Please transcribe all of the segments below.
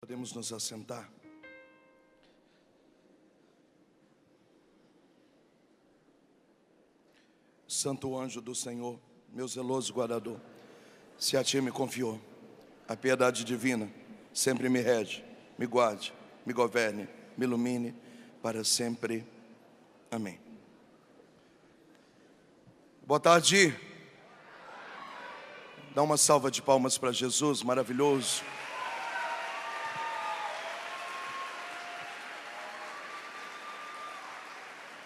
Podemos nos assentar. Santo anjo do Senhor, meu zeloso guardador, se a ti me confiou, a piedade divina sempre me rege, me guarde, me governe, me ilumine para sempre. Amém. Boa tarde. Dá uma salva de palmas para Jesus, maravilhoso.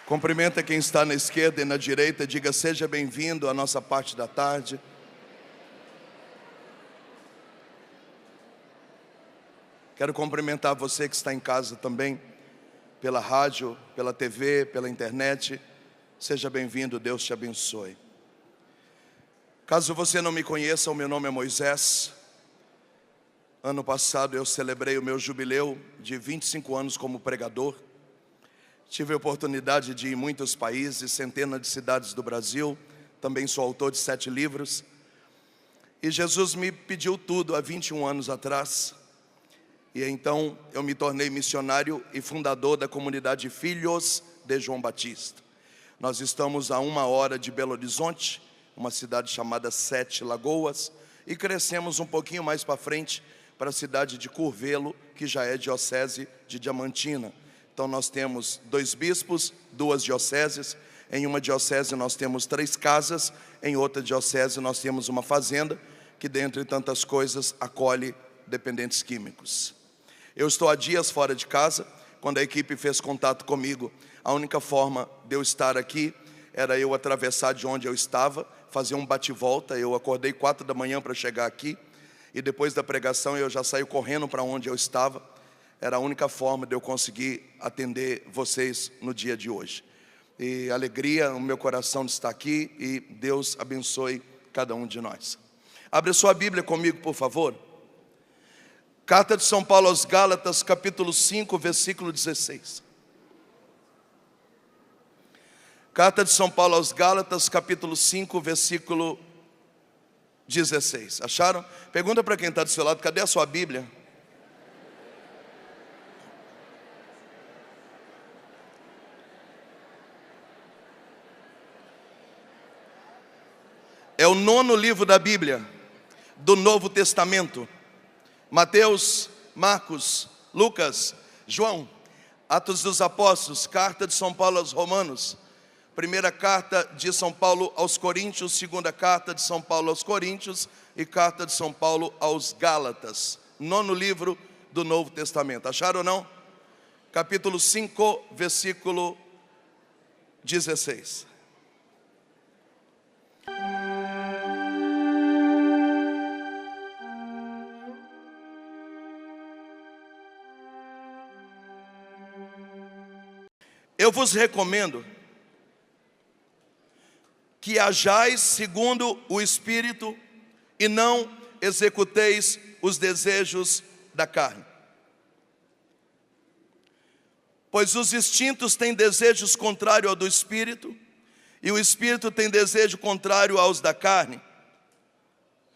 Cumprimenta quem está na esquerda e na direita, diga: seja bem-vindo à nossa parte da tarde. Quero cumprimentar você que está em casa também, pela rádio, pela TV, pela internet. Seja bem-vindo, Deus te abençoe. Caso você não me conheça, o meu nome é Moisés. Ano passado eu celebrei o meu jubileu de 25 anos como pregador. Tive a oportunidade de ir em muitos países, centenas de cidades do Brasil. Também sou autor de 7 livros. E Jesus me pediu tudo há 21 anos atrás. E então eu me tornei missionário e fundador da comunidade Filhos de João Batista. Nós estamos a 1 hora de Belo Horizonte, uma cidade chamada Sete Lagoas. E crescemos um pouquinho mais para frente, para a cidade de Curvelo, que já é diocese de Diamantina. Então nós temos 2 bispos, 2 dioceses. Em uma diocese nós temos 3 casas. Em outra diocese nós temos uma fazenda, que dentre tantas coisas acolhe dependentes químicos. Eu estou há dias fora de casa. Quando a equipe fez contato comigo, a única forma de eu estar aqui era eu atravessar de onde eu estava, fazer um bate-volta. Eu acordei 4 da manhã para chegar aqui. E depois da pregação eu já saí correndo para onde eu estava. Era a única forma de eu conseguir atender vocês no dia de hoje. E alegria no meu coração de estar aqui, e Deus abençoe cada um de nós. Abre sua Bíblia comigo, por favor. Carta de São Paulo aos Gálatas, capítulo 5, versículo 16. Carta de São Paulo aos Gálatas, capítulo 5, versículo 16. Acharam? Pergunta para quem está do seu lado: cadê a sua Bíblia? É o 9º livro da Bíblia, do Novo Testamento. Mateus, Marcos, Lucas, João, Atos dos Apóstolos, Carta de São Paulo aos Romanos, 1ª Carta de São Paulo aos Coríntios, 2ª Carta de São Paulo aos Coríntios e Carta de São Paulo aos Gálatas. 9º livro do Novo Testamento. Acharam ou não? Capítulo 5, versículo 16. Eu vos recomendo que hajais segundo o Espírito e não executeis os desejos da carne. Pois os instintos têm desejos contrários ao do Espírito, e o Espírito tem desejo contrário aos da carne.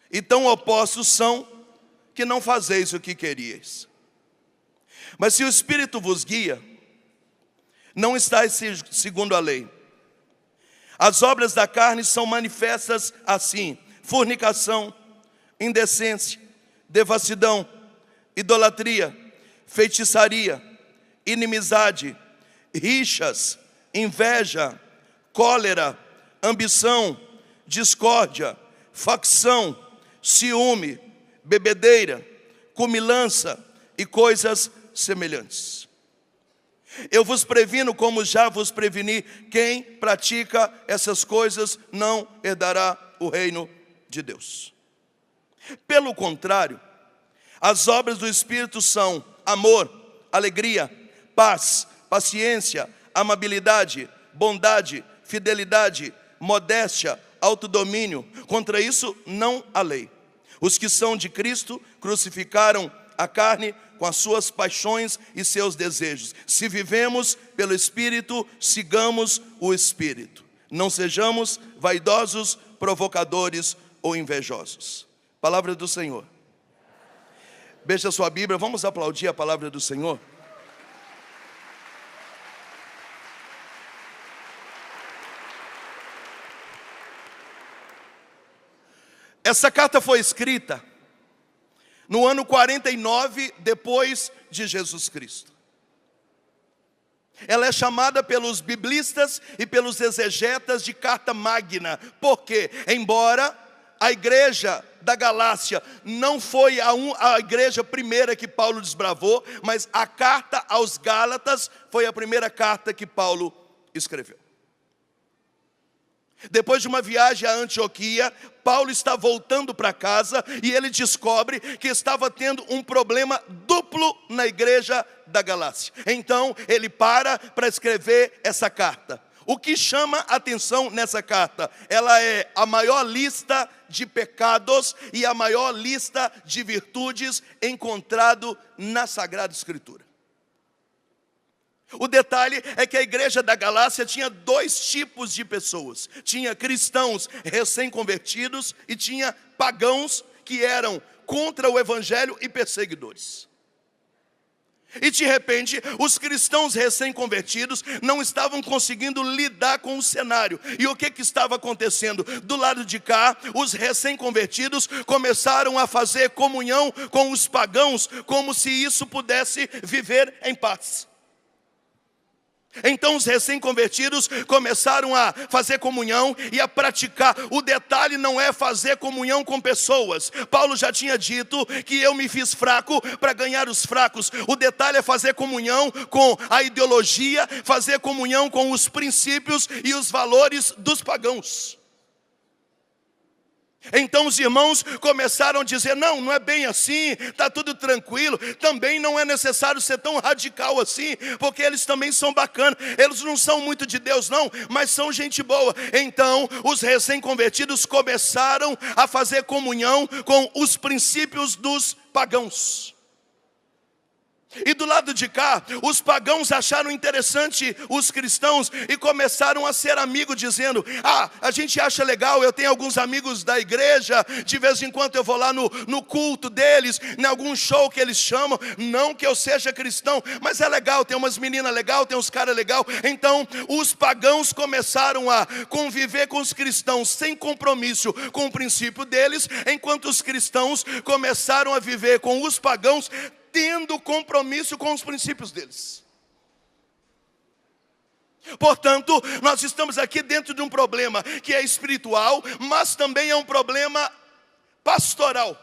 E tão opostos são que não fazeis o que queríeis. Mas se o Espírito vos guia, não estáis segundo a lei. As obras da carne são manifestas assim: fornicação, indecência, devassidão, idolatria, feitiçaria, inimizade, rixas, inveja, cólera, ambição, discórdia, facção, ciúme, bebedeira, comilança e coisas semelhantes. Eu vos previno, como já vos preveni: quem pratica essas coisas não herdará o reino de Deus. Pelo contrário, as obras do Espírito são amor, alegria, paz, paciência, amabilidade, bondade, fidelidade, modéstia, autodomínio. Contra isso não há lei. Os que são de Cristo crucificaram a carne com as suas paixões e seus desejos. Se vivemos pelo Espírito, sigamos o Espírito. Não sejamos vaidosos, provocadores ou invejosos. Palavra do Senhor. Beija a sua Bíblia, vamos aplaudir a palavra do Senhor. Essa carta foi escrita no ano 49 depois de Jesus Cristo. Ela é chamada pelos biblistas e pelos exegetas de carta magna, porque, embora a igreja da Galácia não foi a igreja primeira que Paulo desbravou, mas a carta aos Gálatas foi a primeira carta que Paulo escreveu. Depois de uma viagem a Antioquia, Paulo está voltando para casa e ele descobre que estava tendo um problema duplo na igreja da Galácia. Então ele para escrever essa carta. O que chama atenção nessa carta? Ela é a maior lista de pecados e a maior lista de virtudes encontrado na Sagrada Escritura. O detalhe é que a igreja da Galácia tinha dois tipos de pessoas. Tinha cristãos recém-convertidos e tinha pagãos que eram contra o evangelho e perseguidores. E de repente, os cristãos recém-convertidos não estavam conseguindo lidar com o cenário. E o que estava acontecendo? Do lado de cá, os recém-convertidos começaram a fazer comunhão com os pagãos, como se isso pudesse viver em paz. Então os recém-convertidos começaram a fazer comunhão e a praticar. O detalhe não é fazer comunhão com pessoas. Paulo já tinha dito que eu me fiz fraco para ganhar os fracos. O detalhe é fazer comunhão com a ideologia, fazer comunhão com os princípios e os valores dos pagãos. Então os irmãos começaram a dizer, não é bem assim, está tudo tranquilo. Também não é necessário ser tão radical assim, porque eles também são bacanas. Eles não são muito de Deus não, mas são gente boa. Então os recém-convertidos começaram a fazer comunhão com os princípios dos pagãos. E do lado de cá, os pagãos acharam interessante os cristãos e começaram a ser amigos, dizendo, a gente acha legal, eu tenho alguns amigos da igreja, de vez em quando eu vou lá no culto deles, em algum show que eles chamam, não que eu seja cristão, mas é legal, tem umas meninas legais, tem uns caras legais. Então os pagãos começaram a conviver com os cristãos sem compromisso com o princípio deles, enquanto os cristãos começaram a viver com os pagãos tendo compromisso com os princípios deles. Portanto, nós estamos aqui dentro de um problema que é espiritual, mas também é um problema pastoral.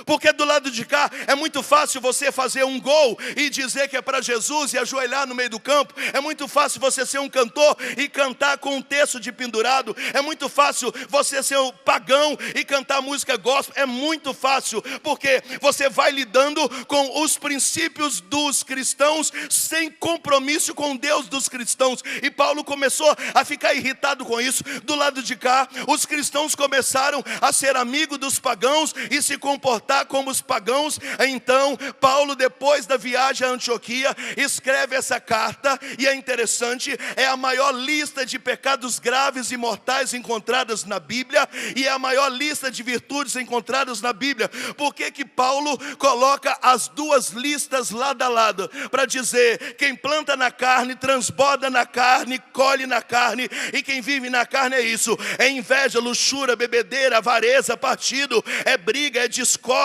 Porque do lado de cá é muito fácil você fazer um gol e dizer que é para Jesus e ajoelhar no meio do campo. É muito fácil você ser um cantor e cantar com um terço de pendurado. É muito fácil você ser um pagão e cantar música gospel. É muito fácil, porque você vai lidando com os princípios dos cristãos sem compromisso com Deus dos cristãos. E Paulo começou a ficar irritado com isso. Do lado de cá, os cristãos começaram a ser amigos dos pagãos e se comportar como os pagãos. Então Paulo, depois da viagem a Antioquia, escreve essa carta. E é interessante, é a maior lista de pecados graves e mortais encontradas na Bíblia, e é a maior lista de virtudes encontradas na Bíblia. Por que Paulo coloca as duas listas lado a lado? Para dizer, quem planta na carne, transborda na carne, colhe na carne. E quem vive na carne é isso, é inveja, luxúria, bebedeira, avareza, partido, é briga, é discórdia,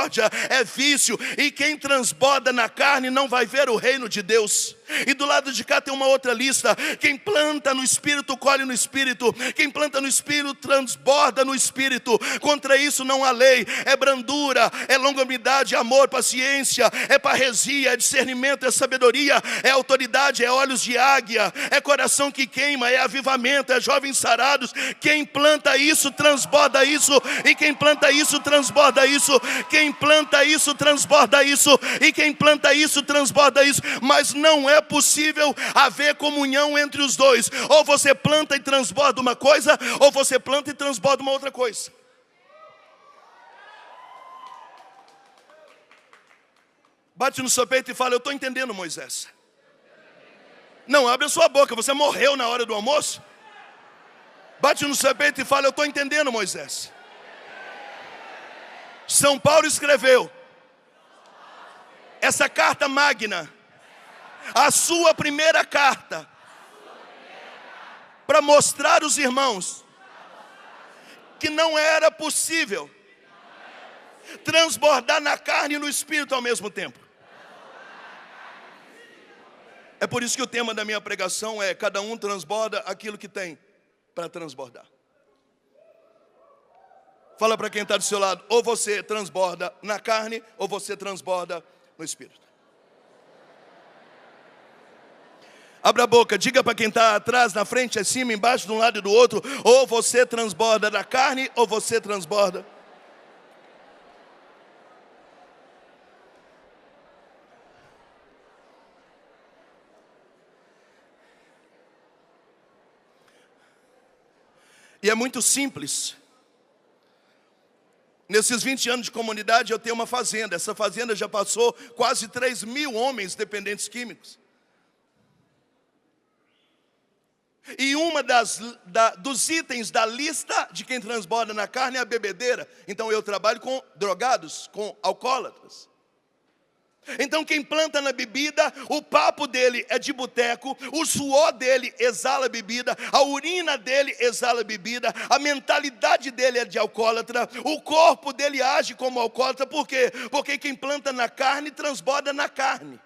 é vício. E quem transborda na carne não vai ver o reino de Deus. E do lado de cá tem uma outra lista. Quem planta no Espírito, colhe no Espírito. Quem planta no Espírito, transborda no Espírito. Contra isso não há lei. É brandura, é longanimidade, é amor, paciência, é parresia, é discernimento, é sabedoria, é autoridade, é olhos de águia, é coração que queima, é avivamento, é jovens sarados. Quem planta isso, transborda isso. E quem planta isso, transborda isso. Quem planta isso, transborda isso. E quem planta isso, transborda isso. Mas não é possível haver comunhão entre os dois. Ou você planta e transborda uma coisa, ou você planta e transborda uma outra coisa. Bate no seu peito e fala, eu estou entendendo, Moisés. Não, abre a sua boca, você morreu na hora do almoço? Bate no seu peito e fala, eu estou entendendo, Moisés. São Paulo escreveu essa carta magna, a sua primeira carta, para mostrar aos irmãos que não era possível transbordar na carne e no espírito ao mesmo tempo. É por isso que o tema da minha pregação é: cada um transborda aquilo que tem para transbordar. Fala para quem está do seu lado: ou você transborda na carne, ou você transborda no espírito. Abra a boca, diga para quem está atrás, na frente, acima, embaixo, de um lado e do outro: ou você transborda da carne, ou você transborda. E é muito simples. Nesses 20 anos de comunidade eu tenho uma fazenda. Essa fazenda já passou quase 3.000 homens dependentes químicos. E uma dos itens da lista de quem transborda na carne é a bebedeira. Então eu trabalho com drogados, com alcoólatras. Então quem planta na bebida, o papo dele é de boteco, o suor dele exala bebida, a urina dele exala bebida, a mentalidade dele é de alcoólatra, o corpo dele age como alcoólatra. Por quê? Porque quem planta na carne transborda na carne.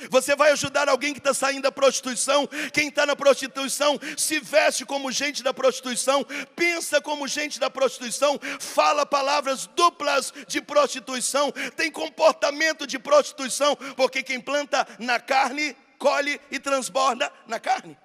Você vai ajudar alguém que está saindo da prostituição. Quem está na prostituição se veste como gente da prostituição, pensa como gente da prostituição, fala palavras duplas de prostituição, tem comportamento de prostituição, porque quem planta na carne, colhe e transborda na carne.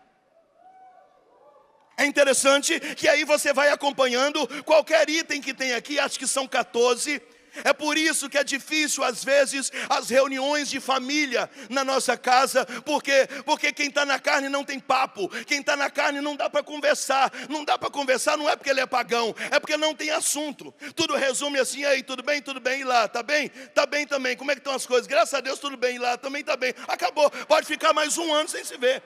É interessante que aí você vai acompanhando qualquer item que tem aqui, acho que são 14. É por isso que é difícil às vezes as reuniões de família na nossa casa. Por quê? Porque quem está na carne não tem papo. Quem está na carne não dá para conversar. Não dá para conversar não é porque ele é pagão, é porque não tem assunto. Tudo resume assim: aí, tudo bem? Tudo bem, e lá? Tá bem? Tá bem também. Como é que estão as coisas? Graças a Deus, tudo bem, e lá também tá bem. Acabou, pode ficar mais um ano sem se ver.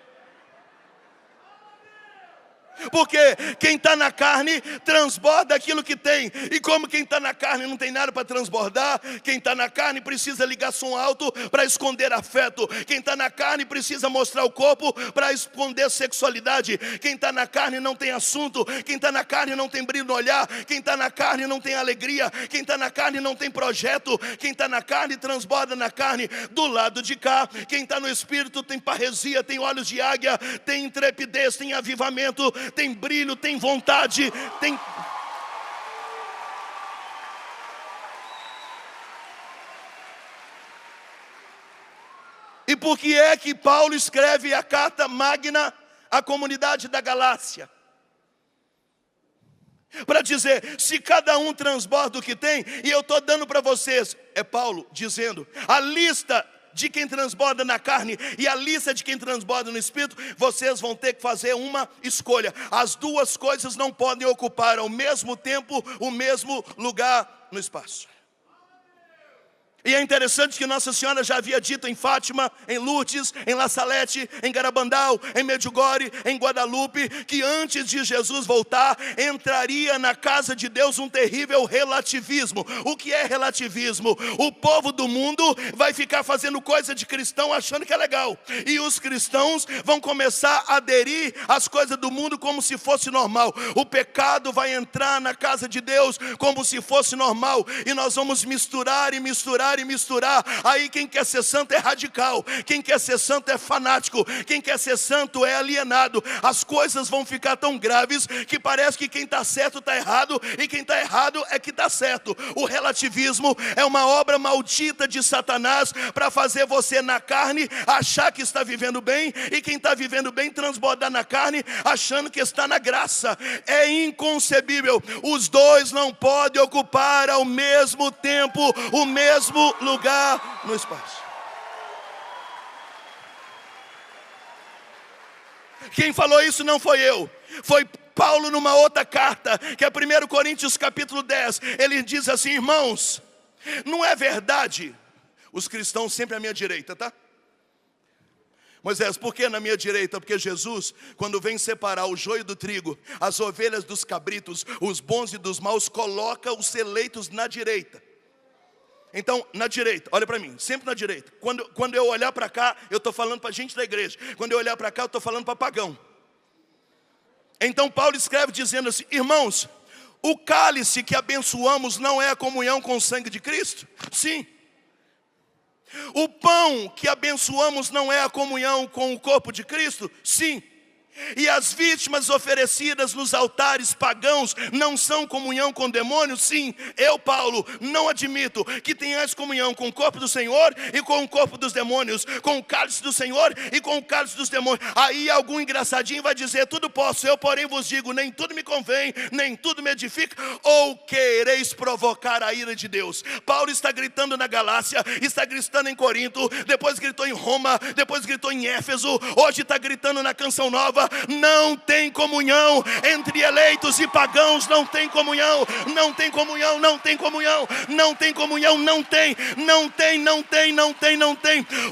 Porque quem está na carne transborda aquilo que tem. E como quem está na carne não tem nada para transbordar, quem está na carne precisa ligar som alto para esconder afeto. Quem está na carne precisa mostrar o corpo para esconder sexualidade. Quem está na carne não tem assunto. Quem está na carne não tem brilho no olhar. Quem está na carne não tem alegria. Quem está na carne não tem projeto. Quem está na carne transborda na carne. Do lado de cá, quem está no espírito tem parresia, tem olhos de águia, tem intrepidez, tem avivamento, tem brilho, tem vontade, tem... E por que é que Paulo escreve a carta magna à comunidade da Galácia? Para dizer: se cada um transborda o que tem, e eu estou dando para vocês, é Paulo dizendo, a lista de quem transborda na carne e a lista de quem transborda no espírito, vocês vão ter que fazer uma escolha. As duas coisas não podem ocupar ao mesmo tempo o mesmo lugar no espaço. E é interessante que Nossa Senhora já havia dito em Fátima, em Lourdes, em La Salete, em Garabandal, em Medjugorje, em Guadalupe, que antes de Jesus voltar, entraria na casa de Deus um terrível relativismo. O que é relativismo? O povo do mundo vai ficar fazendo coisa de cristão achando que é legal. E os cristãos vão começar a aderir às coisas do mundo como se fosse normal. O pecado vai entrar na casa de Deus como se fosse normal. E nós vamos misturar e misturar e misturar. Aí quem quer ser santo é radical, quem quer ser santo é fanático, quem quer ser santo é alienado. As coisas vão ficar tão graves que parece que quem está certo está errado e quem está errado é que está certo. O relativismo é uma obra maldita de Satanás para fazer você na carne achar que está vivendo bem, e quem está vivendo bem transbordar na carne achando que está na graça. É inconcebível. Os dois não podem ocupar ao mesmo tempo o mesmo lugar no espaço. Quem falou isso não foi eu, foi Paulo numa outra carta, que é 1 Coríntios capítulo 10. Ele diz assim: irmãos, não é verdade, os cristãos sempre à minha direita, tá? Moisés, por que na minha direita? Porque Jesus, quando vem separar o joio do trigo, as ovelhas dos cabritos, os bons e dos maus, coloca os eleitos na direita. Então, na direita, olha para mim, sempre na direita. Quando eu olhar para cá, eu estou falando para gente da igreja. Quando eu olhar para cá, eu estou falando para pagão. Então Paulo escreve dizendo assim: irmãos, o cálice que abençoamos não é a comunhão com o sangue de Cristo? Sim. O pão que abençoamos não é a comunhão com o corpo de Cristo? Sim. E as vítimas oferecidas nos altares pagãos não são comunhão com demônios? Sim. Eu, Paulo, não admito que tenhais comunhão com o corpo do Senhor e com o corpo dos demônios, com o cálice do Senhor e com o cálice dos demônios. Aí algum engraçadinho vai dizer: tudo posso, eu porém vos digo, nem tudo me convém, nem tudo me edifica. Ou quereis provocar a ira de Deus? Paulo está gritando na Galácia, está gritando em Corinto, depois gritou em Roma, depois gritou em Éfeso, hoje está gritando na Canção Nova. Não tem comunhão entre eleitos e pagãos, não tem comunhão, não tem comunhão, não tem comunhão, não tem comunhão, não tem.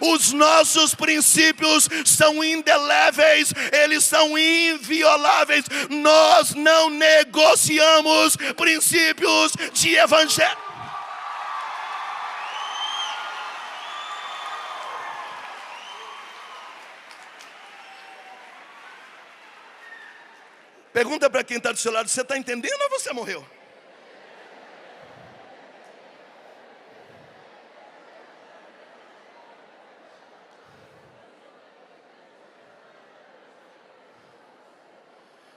Os nossos princípios são indeléveis, eles são invioláveis. Nós não negociamos princípios de evangelho. Pergunta para quem está do seu lado: você está entendendo ou você morreu?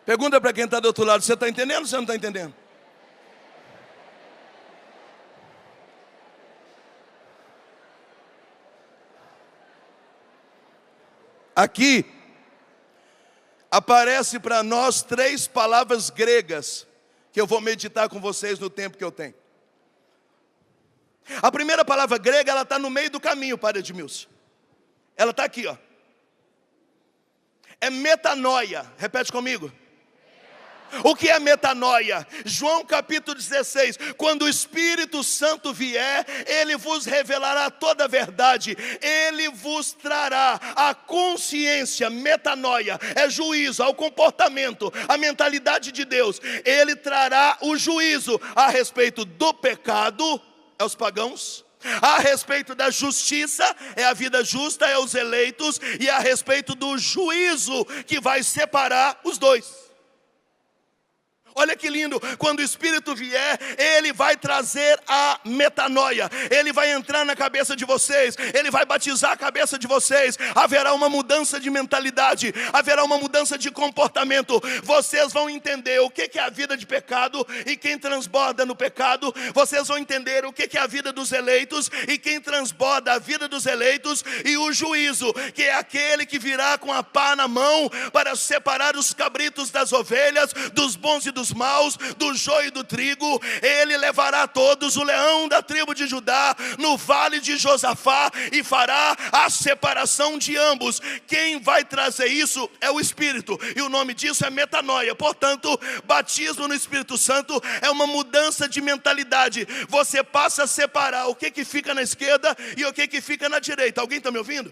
Pergunta para quem está do outro lado: você está entendendo ou você não está entendendo? Aqui aparece para nós 3 palavras gregas que eu vou meditar com vocês no tempo que eu tenho. A primeira palavra grega, ela está no meio do caminho, Padre Edmilson. Ela está aqui, ó. É metanoia. Repete comigo. O que é metanoia? João capítulo 16: quando o Espírito Santo vier, Ele vos revelará toda a verdade, Ele vos trará a consciência. Metanoia é juízo, ao comportamento, a mentalidade de Deus. Ele trará o juízo a respeito do pecado, é os pagãos; a respeito da justiça, é a vida justa, é os eleitos; e a respeito do juízo, que vai separar os dois. Olha que lindo, quando o Espírito vier, Ele vai trazer a metanoia. Ele vai entrar na cabeça de vocês, Ele vai batizar a cabeça de vocês. Haverá uma mudança de mentalidade, haverá uma mudança de comportamento. Vocês vão entender o que é a vida de pecado e quem transborda no pecado. Vocês vão entender o que é a vida dos eleitos e quem transborda a vida dos eleitos. E o juízo, que é aquele que virá com a pá na mão para separar os cabritos das ovelhas, dos bons e dos maus, do joio e do trigo. Ele levará todos, o leão da tribo de Judá, no vale de Josafá, e fará a separação de ambos. Quem vai trazer isso é o Espírito, e o nome disso é metanoia. Portanto, batismo no Espírito Santo é uma mudança de mentalidade. Você passa a separar o que fica na esquerda e o que fica na direita. Alguém está me ouvindo?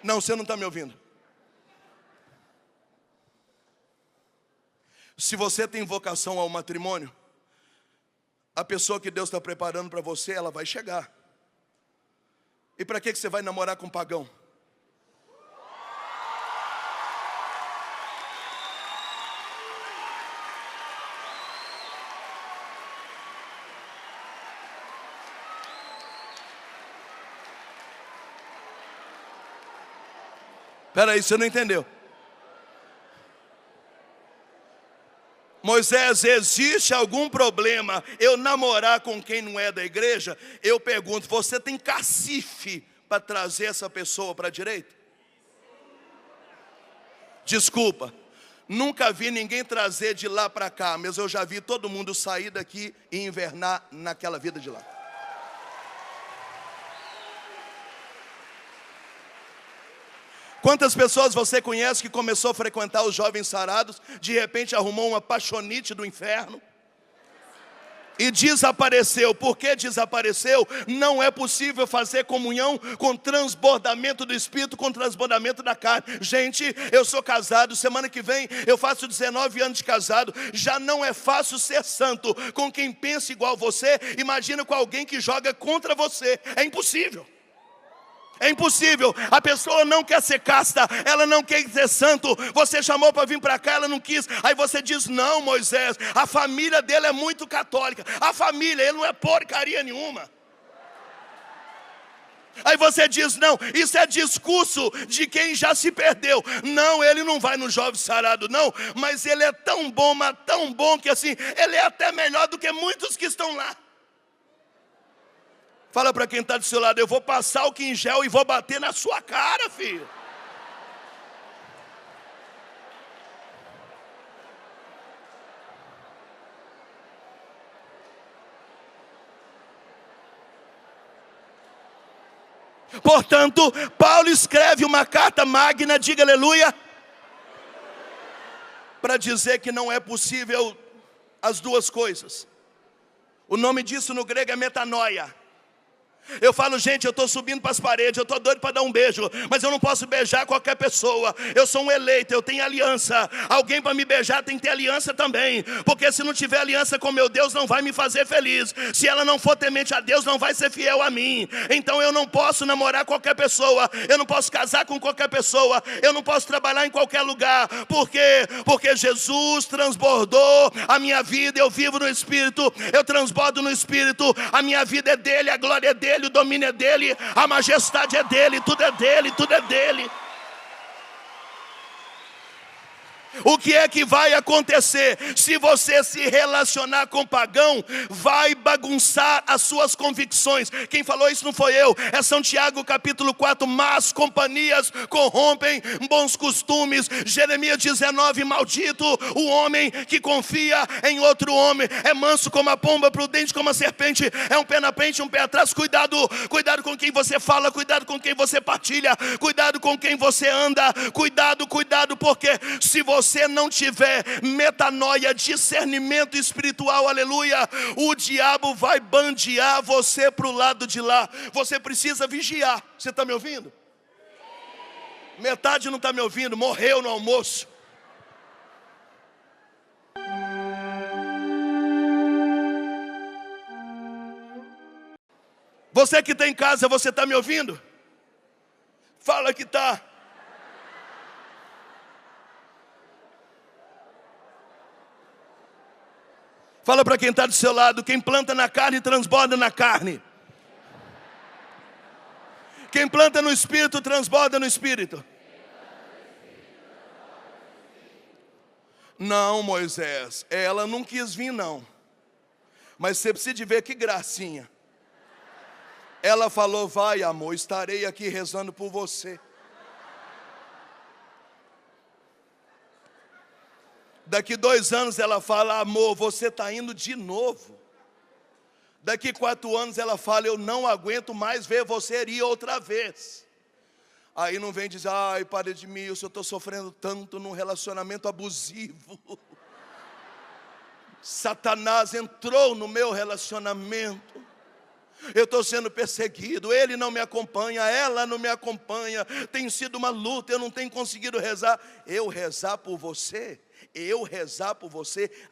Não, você não está me ouvindo. Se você tem vocação ao matrimônio, a pessoa que Deus está preparando para você, ela vai chegar. E para que você vai namorar com um pagão? Espera aí, você não entendeu. Moisés, existe algum problema eu namorar com quem não é da igreja? Eu pergunto, você tem cacife para trazer essa pessoa para a direita? Desculpa, nunca vi ninguém trazer de lá para cá, mas eu já vi todo mundo sair daqui e invernar naquela vida de lá. Quantas pessoas você conhece que começou a frequentar os jovens sarados, de repente arrumou uma paixonite do inferno e desapareceu. Por que desapareceu? Não é possível fazer comunhão com transbordamento do Espírito, com transbordamento da carne. Gente, eu sou casado, semana que vem eu faço 19 anos de casado. Já não é fácil ser santo com quem pensa igual você. Imagina com alguém que joga contra você. É impossível. É impossível, a pessoa não quer ser casta, ela não quer ser santo. Você chamou para vir para cá, ela não quis. Aí você diz, não, Moisés, a família dele é muito católica. A família, ele não é porcaria nenhuma. Aí você diz, não, isso é discurso de quem já se perdeu. Não, ele não vai no jovem sarado, não. Mas ele é tão bom, mas tão bom que assim, ele é até melhor do que muitos que estão lá. Fala para quem está do seu lado, eu vou passar o em gel e vou bater na sua cara, filho. Portanto, Paulo escreve uma carta magna, diga aleluia, para dizer que não é possível as duas coisas. O nome disso no grego é metanoia. Eu falo, gente, eu estou subindo para as paredes, eu estou doido para dar um beijo, mas eu não posso beijar qualquer pessoa. Eu sou um eleito, eu tenho aliança. Alguém para me beijar tem que ter aliança também, porque se não tiver aliança com meu Deus, não vai me fazer feliz. Se ela não for temente a Deus, não vai ser fiel a mim. Então eu não posso namorar qualquer pessoa, eu não posso casar com qualquer pessoa, eu não posso trabalhar em qualquer lugar. Por quê? Porque Jesus transbordou a minha vida, eu vivo no Espírito, eu transbordo no Espírito, a minha vida é dele, a glória é dele, o domínio é dele, a majestade é dele, tudo é dele, tudo é dele. O que é que vai acontecer? Se você se relacionar com pagão, vai bagunçar as suas convicções. Quem falou isso não foi eu, é São Tiago capítulo 4. Más companhias corrompem bons costumes. Jeremias 19, maldito o homem que confia em outro homem. É manso como a pomba, prudente como a serpente, é um pé na frente, um pé atrás. Cuidado, cuidado com quem você fala, cuidado com quem você partilha, cuidado com quem você anda, cuidado, porque se você não tiver metanoia, discernimento espiritual, aleluia, o diabo vai bandear você para o lado de lá. Você precisa vigiar. Você está me ouvindo? Metade não está me ouvindo, morreu no almoço. Você que está em casa, você está me ouvindo? Fala que está. Fala para quem está do seu lado, quem planta na carne transborda na carne. Quem planta no Espírito transborda no Espírito. Não, Moisés, ela não quis vir não. Mas você precisa de ver que gracinha. Ela falou, vai amor, estarei aqui rezando por você. Daqui 2 anos ela fala, amor, você está indo de novo. Daqui 4 anos ela fala, eu não aguento mais ver você ir outra vez. Aí não vem dizer, ai, Padre Edmilson, eu estou sofrendo tanto num relacionamento abusivo. Satanás entrou no meu relacionamento. Eu estou sendo perseguido, ele não me acompanha, ela não me acompanha. Tem sido uma luta, eu não tenho conseguido rezar. Eu rezar por você?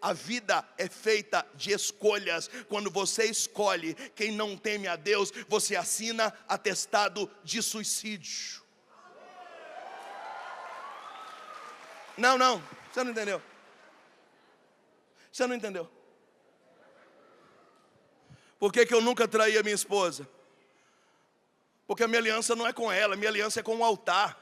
A vida é feita de escolhas. Quando você escolhe quem não teme a Deus, você assina atestado de suicídio. Não, você não entendeu. Você não entendeu. Por que eu nunca traí a minha esposa? Porque a minha aliança não é com ela, a minha aliança é com o altar.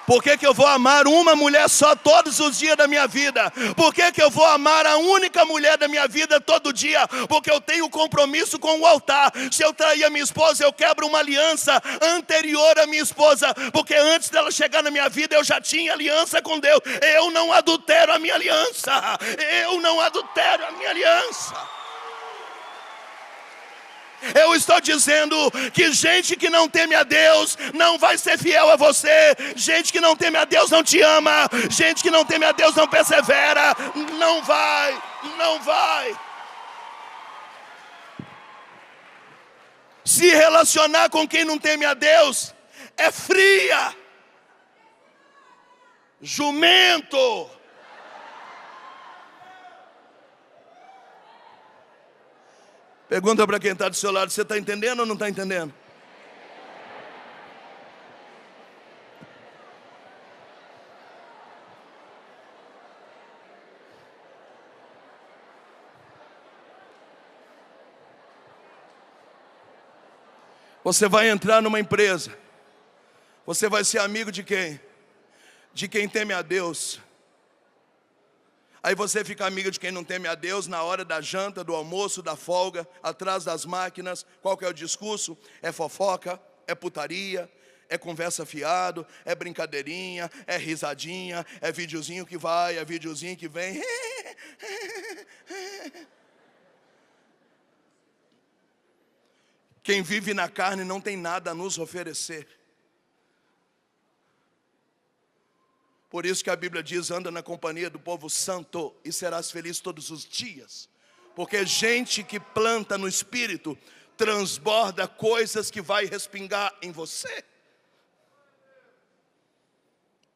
Por que eu vou amar uma mulher só todos os dias da minha vida? Por que eu vou amar a única mulher da minha vida todo dia? Porque eu tenho compromisso com o altar. Se eu trair a minha esposa, eu quebro uma aliança anterior à minha esposa. Porque antes dela chegar na minha vida, eu já tinha aliança com Deus. Eu não adultero a minha aliança. Eu não adultero a minha aliança. Eu estou dizendo que gente que não teme a Deus não vai ser fiel a você. Gente que não teme a Deus não te ama. Gente que não teme a Deus não persevera. Não vai, não vai. Se relacionar com quem não teme a Deus é fria. Jumento. Pergunta para quem está do seu lado, você está entendendo ou não está entendendo? Você vai entrar numa empresa. Você vai ser amigo de quem? De quem teme a Deus. Aí você fica amigo de quem não teme a Deus na hora da janta, do almoço, da folga, atrás das máquinas. Qual que é o discurso? É fofoca, é putaria, é conversa fiado, é brincadeirinha, é risadinha, é videozinho que vai, é videozinho que vem. Quem vive na carne não tem nada a nos oferecer. Por isso que a Bíblia diz, anda na companhia do povo santo e serás feliz todos os dias. Porque gente que planta no Espírito, transborda coisas que vai respingar em você.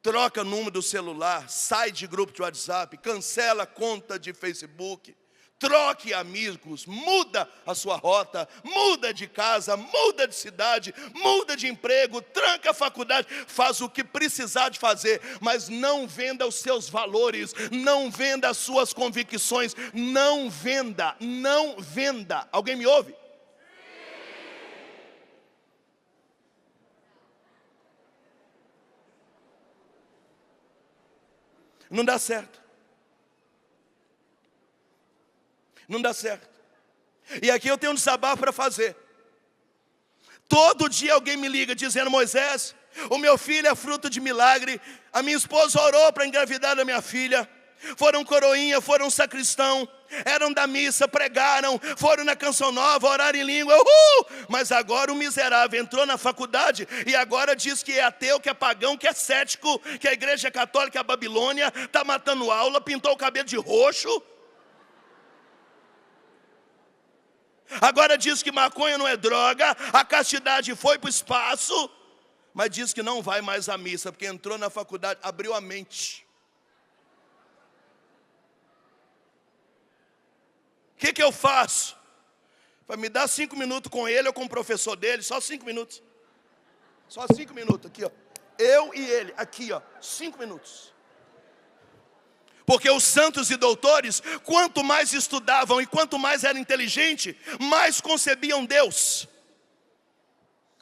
Troca o número do celular, sai de grupo de WhatsApp, cancela a conta de Facebook. Troque amigos, muda a sua rota, muda de casa, muda de cidade, muda de emprego, tranca a faculdade, faz o que precisar de fazer, mas não venda os seus valores, não venda as suas convicções, não venda, não venda. Alguém me ouve? Não dá certo. Não dá certo. E aqui eu tenho um desabafo para fazer. Todo dia alguém me liga dizendo, Moisés, o meu filho é fruto de milagre. A minha esposa orou para engravidar da minha filha. Foram coroinha, foram sacristão, eram da missa, pregaram, foram na canção nova, oraram em língua, mas agora o miserável entrou na faculdade e agora diz que é ateu, que é pagão, que é cético, que a igreja católica, a Babilônia, está matando aula, pintou o cabelo de roxo. Agora diz que maconha não é droga, a castidade foi para o espaço, mas diz que não vai mais à missa, porque entrou na faculdade, abriu a mente. O que eu faço? Vai me dar 5 minutos com ele ou com o professor dele, só 5 minutos. Só 5 minutos, aqui ó. Eu e ele, aqui ó, 5 minutos. Porque os santos e doutores, quanto mais estudavam e quanto mais eram inteligentes, mais concebiam Deus.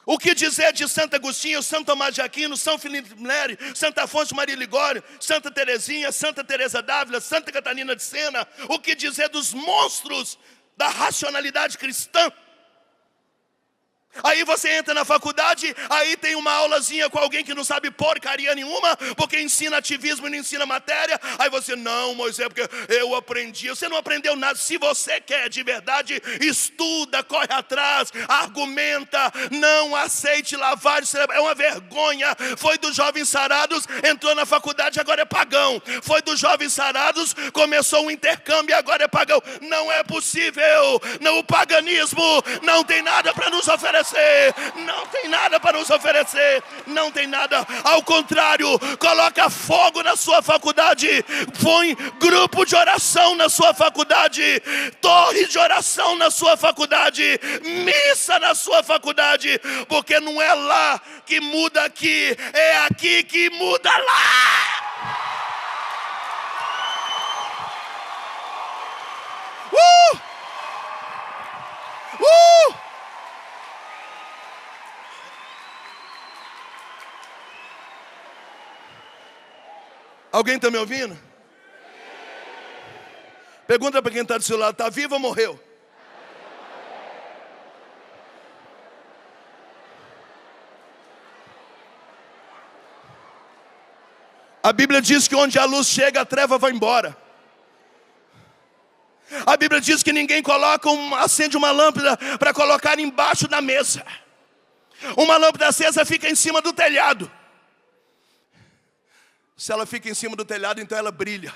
O que dizer de Santo Agostinho, Santo Tomás de Aquino, São Filipe Neri, Santa Afonso Maria Ligório, Santa Teresinha, Santa Teresa d'Ávila, Santa Catarina de Sena? O que dizer dos monstros da racionalidade cristã? Aí você entra na faculdade, aí tem uma aulazinha com alguém que não sabe porcaria nenhuma, porque ensina ativismo e não ensina matéria. Aí você, não, Moisés, porque eu aprendi. Você não aprendeu nada. Se você quer de verdade, estuda, corre atrás, argumenta, não aceite lavagem cerebral. É uma vergonha. Foi dos jovens sarados, entrou na faculdade, agora é pagão. Foi dos jovens sarados, começou um intercâmbio, agora é pagão. Não é possível. Não, o paganismo não tem nada para nos oferecer. Não tem nada para nos oferecer. Não tem nada. Ao contrário, coloca fogo na sua faculdade. Põe grupo de oração na sua faculdade. Torre de oração na sua faculdade. Missa na sua faculdade. Porque não é lá que muda aqui, é aqui que muda lá. Alguém está me ouvindo? Pergunta para quem está do seu lado, está vivo ou morreu? A Bíblia diz que onde a luz chega, a treva vai embora. A Bíblia diz que ninguém acende uma lâmpada para colocar embaixo da mesa. Uma lâmpada acesa fica em cima do telhado. Se ela fica em cima do telhado, então ela brilha.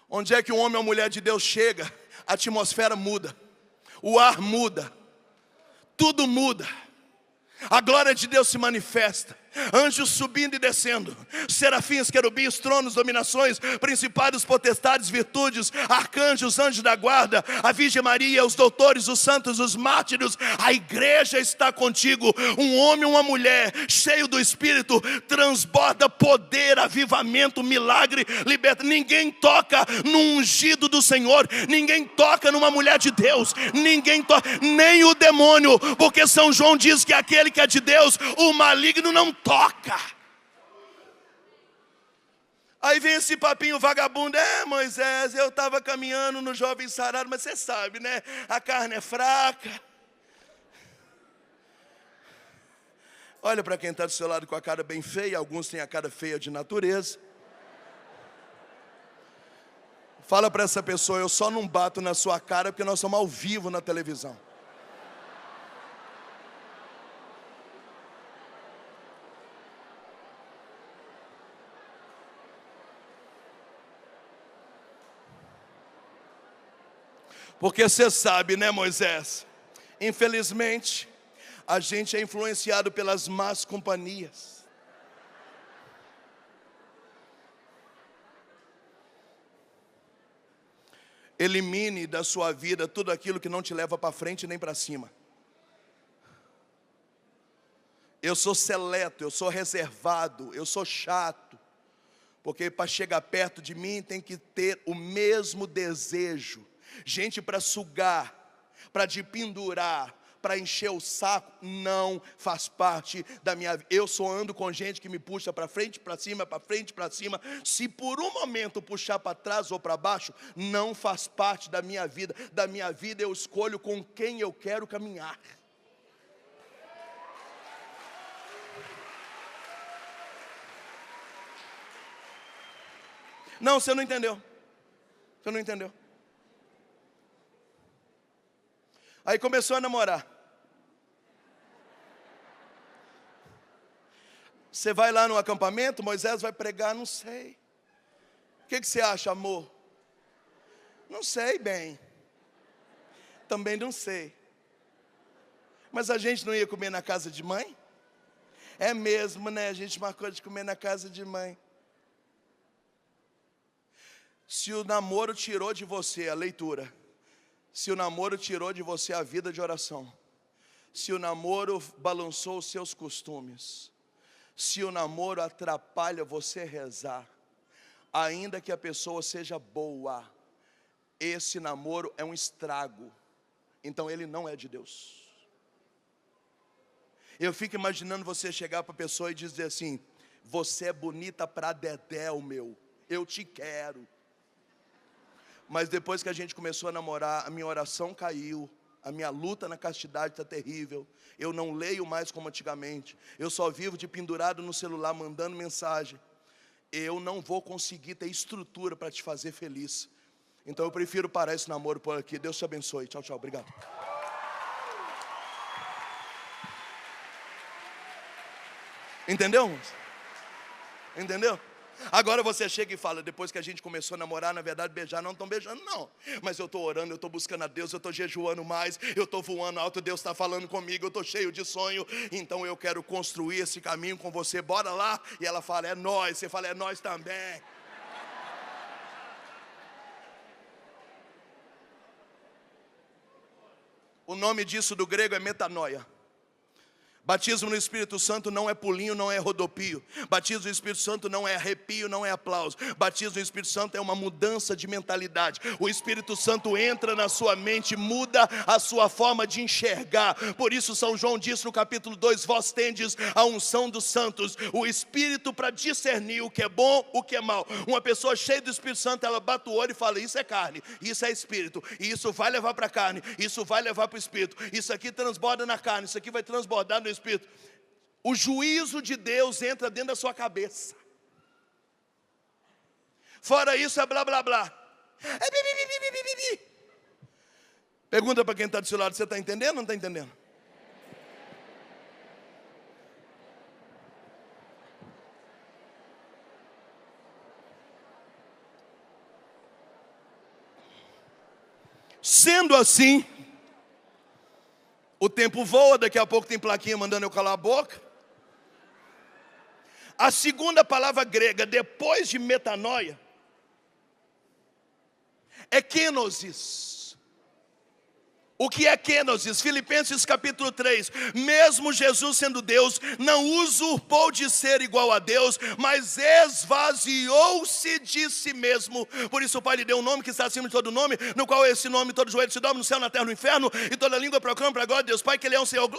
Onde é que um homem ou mulher de Deus chega, a atmosfera muda, o ar muda, tudo muda. A glória de Deus se manifesta. Anjos subindo e descendo, serafins, querubins, tronos, dominações, principados, potestades, virtudes, arcanjos, anjos da guarda, a Virgem Maria, os doutores, os santos, os mártires. A igreja está contigo. Um homem, uma mulher, cheio do Espírito, transborda poder, avivamento, milagre, liberta. Ninguém toca no ungido do Senhor, ninguém toca numa mulher de Deus, ninguém toca, nem o demônio, porque São João diz que aquele que é de Deus, o maligno não toca. Aí vem esse papinho vagabundo: Moisés, eu estava caminhando no Jovem Sarado, mas você sabe, né? A carne é fraca. Olha para quem está do seu lado com a cara bem feia. Alguns têm a cara feia de natureza. Fala para essa pessoa: eu só não bato na sua cara porque nós somos ao vivo na televisão. Porque você sabe, né, Moisés? Infelizmente, a gente é influenciado pelas más companhias. Elimine da sua vida tudo aquilo que não te leva para frente nem para cima. Eu sou seleto, eu sou reservado, eu sou chato. Porque para chegar perto de mim tem que ter o mesmo desejo. Gente para sugar, para te pendurar, para encher o saco, não faz parte da minha vida. Eu só ando com gente que me puxa para frente, para cima, para frente, para cima. Se por um momento puxar para trás ou para baixo, não faz parte da minha vida. Da minha vida eu escolho com quem eu quero caminhar. Não, você não entendeu. Você não entendeu. Aí começou a namorar. Você vai lá no acampamento, Moisés vai pregar, não sei. O que você acha, amor? Não sei bem. Também não sei. Mas a gente não ia comer na casa de mãe? É mesmo, né? A gente marcou de comer na casa de mãe. Se o namoro tirou de você a leitura, se o namoro tirou de você a vida de oração, se o namoro balançou os seus costumes, se o namoro atrapalha você rezar, ainda que a pessoa seja boa, esse namoro é um estrago. Então ele não é de Deus. Eu fico imaginando você chegar para a pessoa e dizer assim: você é bonita pra dedéu, meu, eu te quero. Mas depois que a gente começou a namorar, a minha oração caiu, a minha luta na castidade está terrível. Eu não leio mais como antigamente. Eu só vivo de pendurado no celular, mandando mensagem. Eu não vou conseguir ter estrutura para te fazer feliz. Então eu prefiro parar esse namoro por aqui. Deus te abençoe. Tchau, tchau. Obrigado. Entendeu? Entendeu? Agora você chega e fala: depois que a gente começou a namorar, na verdade beijar, não estão beijando não. Mas eu estou orando, eu estou buscando a Deus, eu estou jejuando mais, eu estou voando alto, Deus está falando comigo, eu estou cheio de sonho. Então eu quero construir esse caminho com você, bora lá? E ela fala: é nós. Você fala: é nós também. O nome disso do grego é metanoia. Batismo no Espírito Santo não é pulinho, não é rodopio. Batismo no Espírito Santo não é arrepio, não é aplauso. Batismo no Espírito Santo é uma mudança de mentalidade. O Espírito Santo entra na sua mente, muda a sua forma de enxergar. Por isso São João diz no capítulo 2, vós tendes a unção dos santos, o Espírito para discernir o que é bom, o que é mal. Uma pessoa cheia do Espírito Santo, ela bate o olho e fala: isso é carne, isso é Espírito. E isso vai levar para a carne, isso vai levar para o Espírito. Isso aqui transborda na carne, isso aqui vai transbordar no Espírito. O juízo de Deus entra dentro da sua cabeça. Fora isso é blá blá blá. É bi, bi, bi, bi, bi, bi, bi. Pergunta para quem está do seu lado, você está entendendo ou não está entendendo? Sendo assim, o tempo voa, daqui a pouco tem plaquinha mandando eu calar a boca. A segunda palavra grega, depois de metanoia, é kenosis. O que é kenosis? Filipenses capítulo 3. Mesmo Jesus sendo Deus, não usurpou de ser igual a Deus, mas esvaziou-se de si mesmo. Por isso o Pai lhe deu um nome que está acima de todo nome, no qual esse nome todo joelho se dobra no céu, na terra, no inferno, e toda língua proclama para agora Deus Pai que Ele é um Senhor.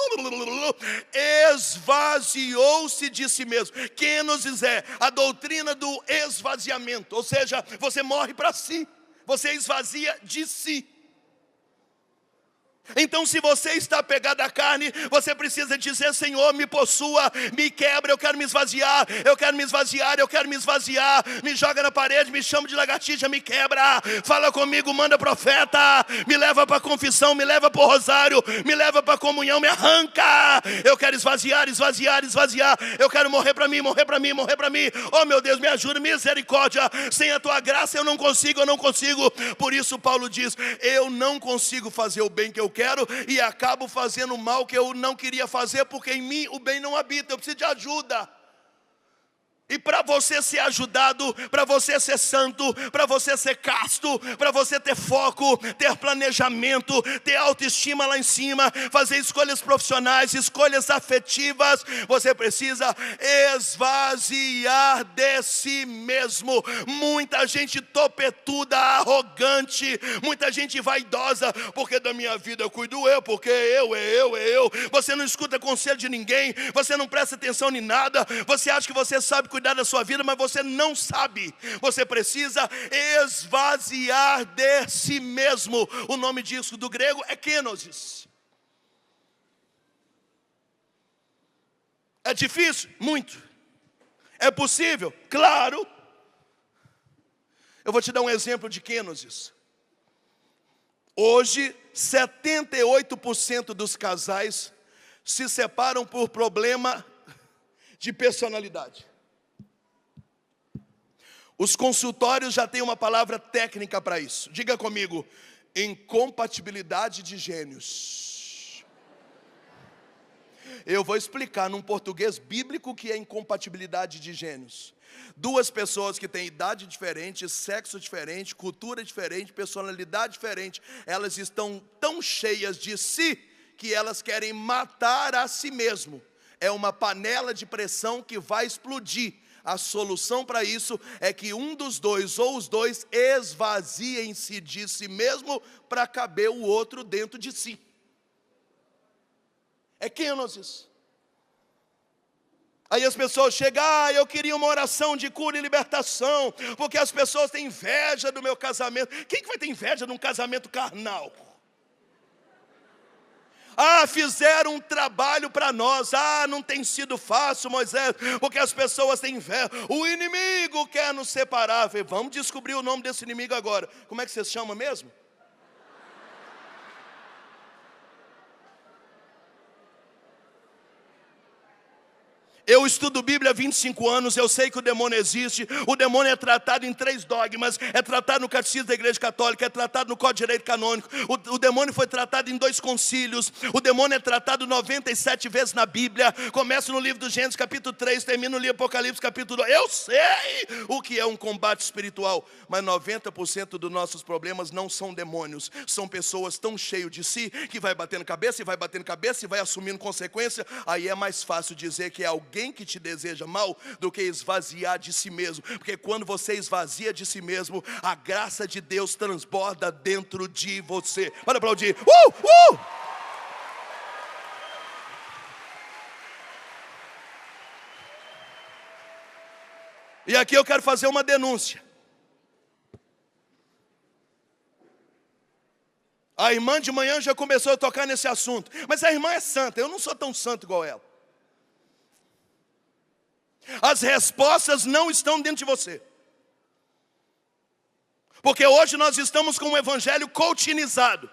Esvaziou-se de si mesmo. Kenosis é a doutrina do esvaziamento, ou seja, você morre para si, você esvazia de si. Então, se você está pegado à carne, você precisa dizer: Senhor, me possua, me quebra, eu quero me esvaziar, eu quero me esvaziar, eu quero me esvaziar. Me joga na parede, me chama de lagartixa, me quebra. Fala comigo, manda profeta, me leva para a confissão, me leva para o rosário, me leva para a comunhão, me arranca. Eu quero esvaziar, esvaziar, esvaziar. Eu quero morrer para mim, morrer para mim, morrer para mim. Oh meu Deus, me ajuda, misericórdia. Sem a tua graça eu não consigo, eu não consigo. Por isso Paulo diz: eu não consigo fazer o bem que eu quero e acabo fazendo o mal que eu não queria fazer, porque em mim o bem não habita. Eu preciso de ajuda. E para você ser ajudado, para você ser santo, para você ser casto, para você ter foco, ter planejamento, ter autoestima lá em cima, fazer escolhas profissionais, escolhas afetivas, você precisa esvaziar de si mesmo. Muita gente topetuda, arrogante, muita gente vaidosa, porque da minha vida eu cuido eu, porque eu. Você não escuta conselho de ninguém, você não presta atenção em nada, você acha que você sabe cuidar da sua vida, mas você não sabe. Você precisa esvaziar de si mesmo. O nome disso do grego é kenosis. É difícil? Muito. É possível? Claro. Eu vou te dar um exemplo de kenosis. Hoje, 78% dos casais se separam por problema de personalidade. Os consultórios já têm uma palavra técnica para isso. Diga comigo: incompatibilidade de gênios. Eu vou explicar num português bíblico o que é incompatibilidade de gênios. Duas pessoas que têm idade diferente, sexo diferente, cultura diferente, personalidade diferente, elas estão tão cheias de si que elas querem matar a si mesmo. É uma panela de pressão que vai explodir. A solução para isso é que um dos dois ou os dois esvaziem-se de si mesmo para caber o outro dentro de si. É kenosis. Aí as pessoas chegam: eu queria uma oração de cura e libertação, porque as pessoas têm inveja do meu casamento. Quem que vai ter inveja de um casamento carnal? Fizeram um trabalho para nós. Não tem sido fácil, Moisés, porque as pessoas têm inveja. O inimigo quer nos separar. Falei, vamos descobrir o nome desse inimigo agora. Como é que você se chama mesmo? Eu estudo Bíblia há 25 anos, eu sei que o demônio existe. O demônio é tratado em 3 dogmas. É tratado no Catecismo da Igreja Católica, é tratado no Código de Direito Canônico. O demônio foi tratado em 2 concílios. O demônio é tratado 97 vezes na Bíblia. Começa no livro do Gênesis, capítulo 3, termina no livro do Apocalipse, capítulo 2. Eu sei o que é um combate espiritual, mas 90% dos nossos problemas não são demônios. São pessoas tão cheias de si, que vai batendo cabeça, e vai batendo cabeça, e vai assumindo consequência. Aí é mais fácil dizer que é alguém que te deseja mal do que esvaziar de si mesmo, porque quando você esvazia de si mesmo, a graça de Deus transborda dentro de você. Para aplaudir. E aqui eu quero fazer uma denúncia. A irmã de manhã já começou a tocar nesse assunto, mas a irmã é santa, eu não sou tão santo igual ela. As respostas não estão dentro de você. Porque hoje nós estamos com um evangelho coachinizado.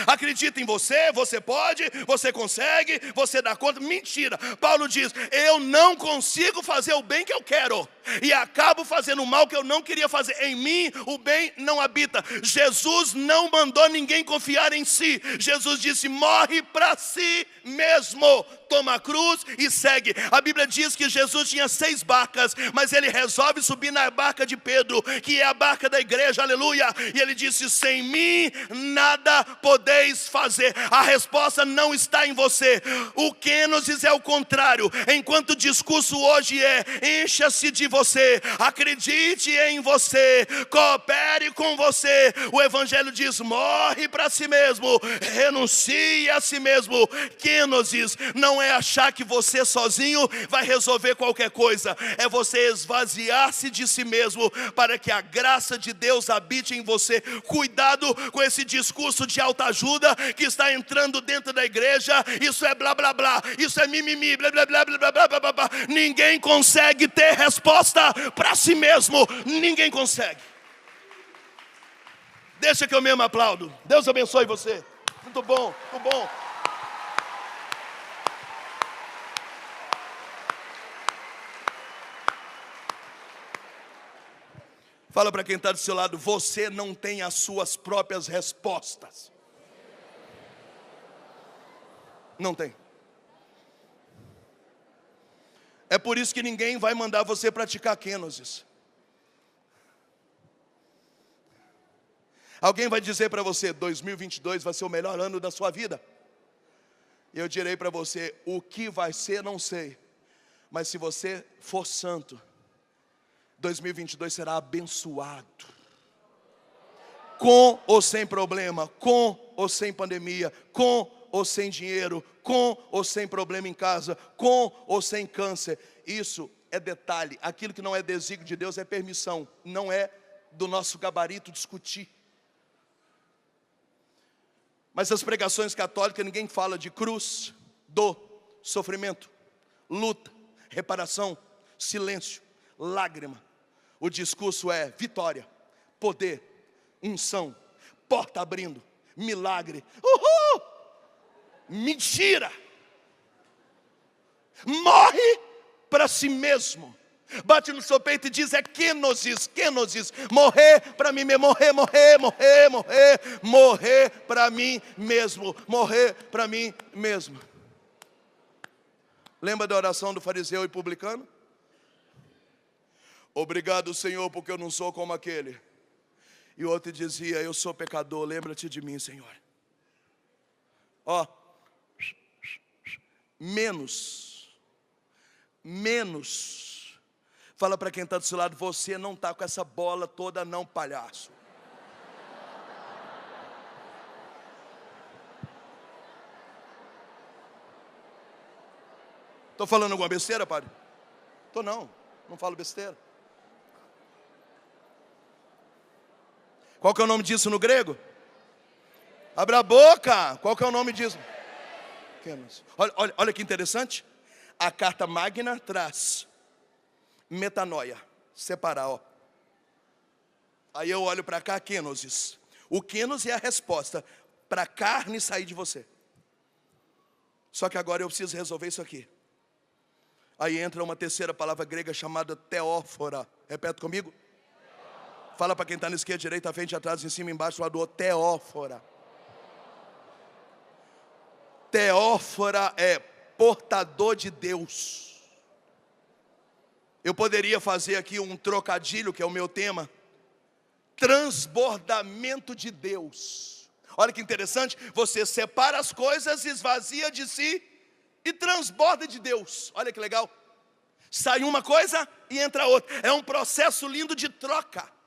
Acredita em você, você pode, você consegue, você dá conta. Mentira. Paulo diz: eu não consigo fazer o bem que eu quero, e acabo fazendo o mal que eu não queria fazer. Em mim o bem não habita. Jesus não mandou ninguém confiar em si. Jesus disse: morre para si mesmo, toma a cruz e segue. A Bíblia diz que Jesus tinha 6 barcas, mas ele resolve subir na barca de Pedro, que é a barca da igreja, aleluia. E ele disse: sem mim nada podeis fazer. A resposta não está em você. O Kenosis é o contrário. Enquanto o discurso hoje é: encha-se de você, acredite em você, coopere com você, o evangelho diz: morre para si mesmo, renuncie a si mesmo. Kenosis não é achar que você sozinho vai resolver qualquer coisa, é você esvaziar-se de si mesmo para que a graça de Deus habite em você. Cuidado com esse discurso de autoajuda que está entrando dentro da igreja. Isso é blá blá blá, isso é mimimi, blá blá blá blá blá blá blá blá. Ninguém consegue ter resposta para si mesmo, ninguém consegue. Deixa que eu mesmo aplaudo. Deus abençoe você. Muito bom, muito bom. Fala para quem está do seu lado: você não tem as suas próprias respostas. Não tem. É por isso que ninguém vai mandar você praticar Kenosis. Alguém vai dizer para você: 2022 vai ser o melhor ano da sua vida. E eu direi para você: o que vai ser não sei, mas se você for santo, 2022 será abençoado. Com ou sem problema, com ou sem pandemia, com ou sem dinheiro, com ou sem problema em casa, com ou sem câncer. Isso é detalhe. Aquilo que não é desígnio de Deus é permissão. Não é do nosso gabarito discutir. Mas as pregações católicas, ninguém fala de cruz, dor, sofrimento, luta, reparação, silêncio, lágrima. O discurso é vitória, poder, unção, porta abrindo, milagre. Uhul! Mentira! Morre para si mesmo. Bate no seu peito e diz: é kenosis, kenosis. Morrer para mim mesmo, morrer para mim mesmo, morrer para mim mesmo. Lembra da oração do fariseu e publicano? Obrigado, Senhor, porque eu não sou como aquele. E o outro dizia: eu sou pecador, lembra-te de mim, Senhor. Ó, menos. Fala para quem está do seu lado: você não está com essa bola toda não, palhaço. Estou falando alguma besteira, padre? Estou não falo besteira. Qual que é o nome disso no grego? Abra a boca. Qual que é o nome disso? Olha que interessante. A carta magna traz metanoia, separar, ó. Aí eu olho para cá, kenosis. O kenosis é a resposta para a carne sair de você. Só que agora eu preciso resolver isso aqui. Aí entra uma terceira palavra grega chamada teófora. Repete comigo. Fala para quem está na esquerda, direita, à frente, atrás, em cima, embaixo, lado do outro. Teófora. Teófora é portador de Deus. Eu poderia fazer aqui um trocadilho, que é o meu tema: transbordamento de Deus. Olha que interessante, você separa as coisas, esvazia de si e transborda de Deus. Olha que legal. Sai uma coisa e entra outra. É um processo lindo de troca.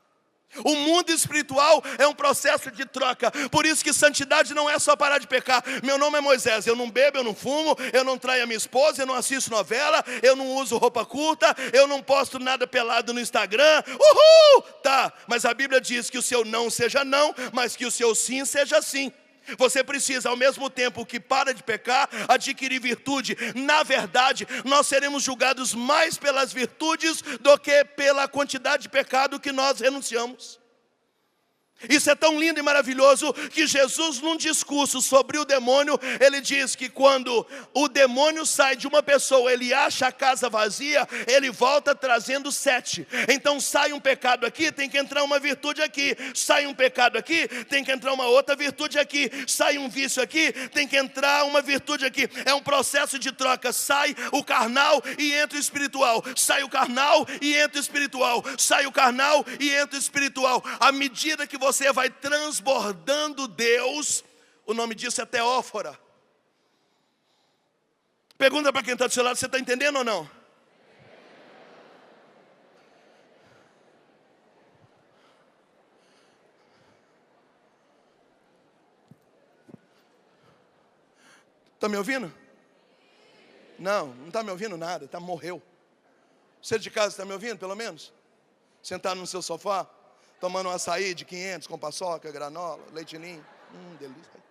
O mundo espiritual é um processo de troca. Por isso que santidade não é só parar de pecar. Meu nome é Moisés, eu não bebo, eu não fumo, eu não traio a minha esposa, eu não assisto novela, eu não uso roupa curta, eu não posto nada pelado no Instagram. Uhul! Tá, mas a Bíblia diz que o seu não seja não, mas que o seu sim seja sim. Você precisa, ao mesmo tempo que para de pecar, adquirir virtude. Na verdade, nós seremos julgados mais pelas virtudes do que pela quantidade de pecado que nós renunciamos. Isso é tão lindo e maravilhoso que Jesus, num discurso sobre o demônio, ele diz que quando o demônio sai de uma pessoa, ele acha a casa vazia, ele volta trazendo 7. Então sai um pecado aqui, tem que entrar uma virtude aqui. Sai um pecado aqui, tem que entrar uma outra virtude aqui. Sai um vício aqui, tem que entrar uma virtude aqui. É um processo de troca. Sai o carnal e entra o espiritual. Sai o carnal e entra o espiritual. Sai o carnal e entra o espiritual. À medida que você vai transbordando Deus, o nome disso é teófora. Pergunta para quem está do seu lado, você está entendendo ou não? Está me ouvindo? Não está me ouvindo nada, morreu. Você de casa está me ouvindo pelo menos? Sentado no seu sofá, tomando um açaí de 500 com paçoca, granola, leite ninho. Delícia.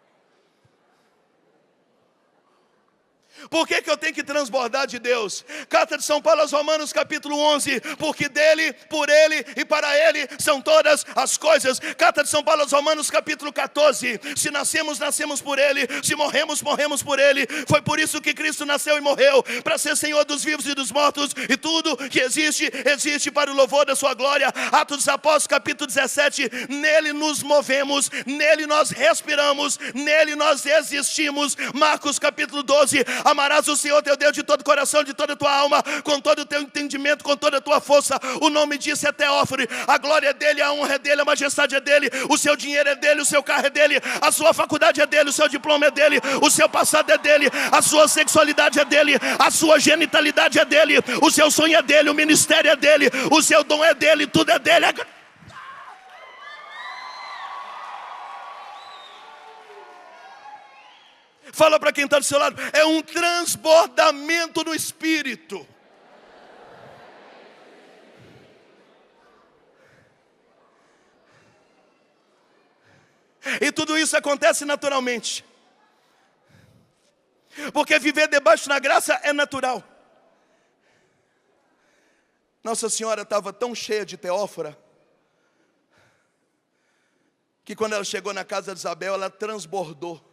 Por que eu tenho que transbordar de Deus? Carta de São Paulo aos Romanos, capítulo 11. Porque dele, por ele e para ele são todas as coisas. Carta de São Paulo aos Romanos, capítulo 14. Se nascemos, nascemos por ele. Se morremos, morremos por ele. Foi por isso que Cristo nasceu e morreu, para ser Senhor dos vivos e dos mortos. E tudo que existe, existe para o louvor da sua glória. Atos dos Apóstolos, capítulo 17. Nele nos movemos, nele nós respiramos, nele nós existimos. Marcos, capítulo 12. Amarás o Senhor teu Deus de todo o coração, de toda a tua alma, com todo o teu entendimento, com toda a tua força. O nome disso é teófone. A glória é dele, a honra é dele, a majestade é dele. O seu dinheiro é dele, o seu carro é dele. A sua faculdade é dele, o seu diploma é dele. O seu passado é dele, a sua sexualidade é dele. A sua genitalidade é dele. O seu sonho é dele, o ministério é dele. O seu dom é dele, tudo é dele. Fala para quem está do seu lado, é um transbordamento no Espírito. E tudo isso acontece naturalmente. Porque viver debaixo da graça é natural. Nossa Senhora estava tão cheia de teófora, que quando ela chegou na casa de Isabel, ela transbordou.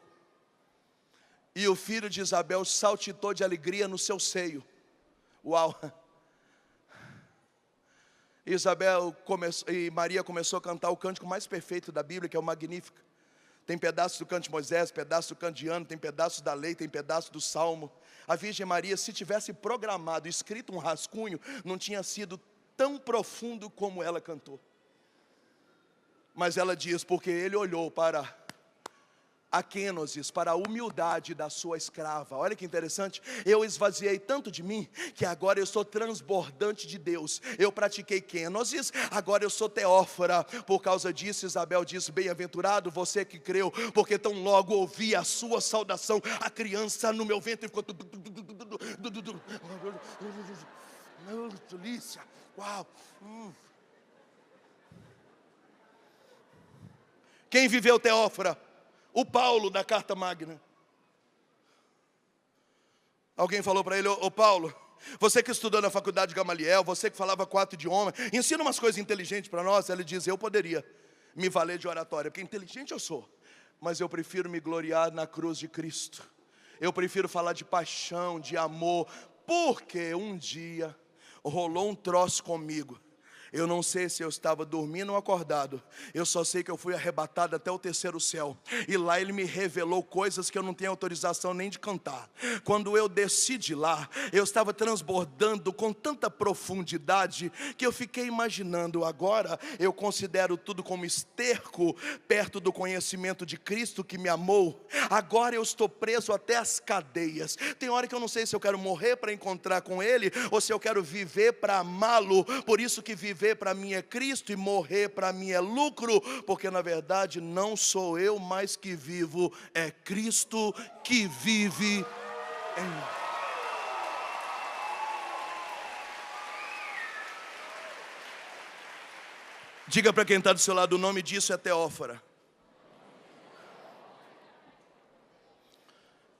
E o filho de Isabel saltitou de alegria no seu seio. Uau! E Maria começou a cantar o cântico mais perfeito da Bíblia, que é o Magnífica. Tem pedaços do canto de Moisés, pedaços do canto de Ana, tem pedaços da lei, tem pedaços do Salmo. A Virgem Maria, se tivesse programado, escrito um rascunho, não tinha sido tão profundo como ela cantou. Mas ela diz, porque ele olhou para a kenosis, para a humildade da sua escrava. Olha que interessante, eu esvaziei tanto de mim, que agora eu sou transbordante de Deus. Eu pratiquei kenosis, agora eu sou teófora. Por causa disso, Isabel disse, bem-aventurado você que creu, porque tão logo ouvi a sua saudação, a criança no meu ventre ficou... delícia, uau. Quem viveu teófora? O Paulo da Carta Magna. Alguém falou para ele, ô Paulo, você que estudou na faculdade de Gamaliel, você que falava 4 idiomas, ensina umas coisas inteligentes para nós. Ele diz, eu poderia me valer de oratória, porque inteligente eu sou, mas eu prefiro me gloriar na cruz de Cristo. Eu prefiro falar de paixão, de amor, porque um dia rolou um troço comigo. Eu não sei se eu estava dormindo ou acordado. Eu só sei que eu fui arrebatado até o 3º céu. E lá ele me revelou coisas que eu não tenho autorização nem de cantar. Quando eu desci de lá, eu estava transbordando com tanta profundidade que eu fiquei imaginando. Agora eu considero tudo como esterco perto do conhecimento de Cristo que me amou. Agora eu estou preso até as cadeias. Tem hora que eu não sei se eu quero morrer para encontrar com Ele, ou se eu quero viver para amá-lo. Por isso que viver para mim é Cristo e morrer para mim é lucro, porque na verdade não sou eu mais que vivo, é Cristo que vive em mim. Diga para quem está do seu lado, o nome disso é teófora.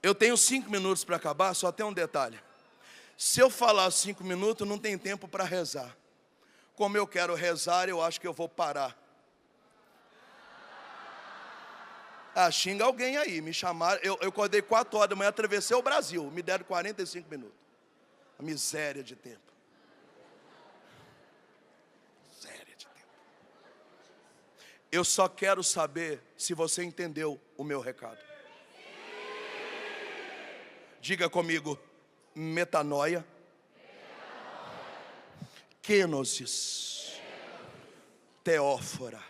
Eu tenho 5 minutos para acabar, só tem um detalhe. Se eu falar 5 minutos, não tem tempo para rezar. Como eu quero rezar, eu acho que eu vou parar. Xinga alguém aí. Me chamaram, eu acordei 4 horas da manhã, atravessei o Brasil. Me deram 45 minutos. A miséria de tempo. Miséria de tempo. Eu só quero saber se você entendeu o meu recado. Diga comigo, metanoia, kenosis, teófora.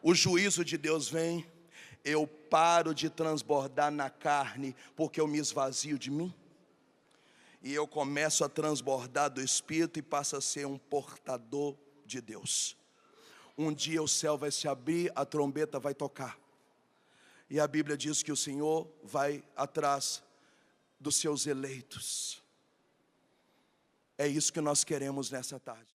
O juízo de Deus vem, eu paro de transbordar na carne, porque eu me esvazio de mim, e eu começo a transbordar do Espírito e passo a ser um portador de Deus. Um dia o céu vai se abrir, a trombeta vai tocar, e a Bíblia diz que o Senhor vai atrás dos seus eleitos. É isso que nós queremos nessa tarde.